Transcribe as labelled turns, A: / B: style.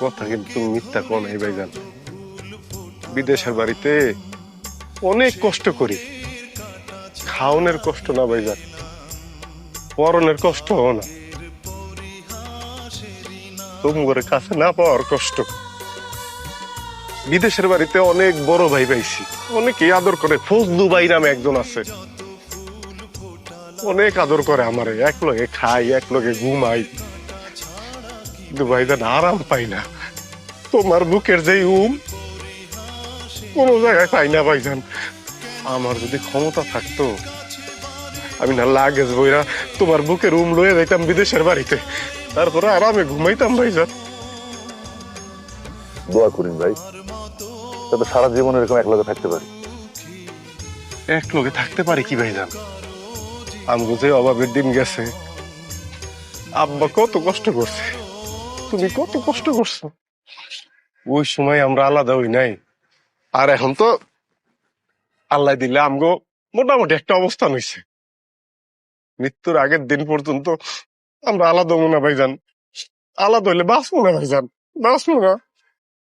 A: কথা কিন্তু মিথ্যা কোন এই ভাইজান। বিদেশের বাড়িতে অনেক কষ্ট করি, খাওনের কষ্ট না ভাইজান, পরনের কষ্ট না, তোমার কাছে না পাওয়ার কষ্ট। বিদেশের বাড়িতে অনেক বড় ভাই পাইছি, অনেকেই আদর করে। ফজলু ভাই নামে একজন আছে, অনেক আদর করে আমারে, এক লগে খাই, এক লগে ঘুমাই। কিন্তু ভাইজান আরাম পাই না। তোমার বুকের যে কোন জায়গায় পাই না ভাইজান। আমার যদি ক্ষমতা থাকতো, আমি না লাগেজ বইরা তোমার বুকের লয়ে যাইতাম বিদেশের বাড়িতে, তারপরে আরামে ঘুমাইতাম ভাইজান।
B: দোয়া করিন ভাই, তবে সারা জীবন এরকম একলগে থাকতে পারি।
A: এক লগে থাকতে পারি কি ভাইজান? আমগো যে অভাবের দিন গেছে, আব্বা কত কষ্ট করছে, তুমি কত কষ্ট করছো। ওই সময় আমরা আলাদা হই নাই। আর এখন তো আল্লাহ দিলে আমগো মোটামুটি একটা অবস্থান হইছে। মৃত্যুর আগের দিন পর্যন্ত আমরা আলাদা হবো না ভাইজান। আলাদা হইলে বাঁচবো না ভাইজান, বাঁচবো না।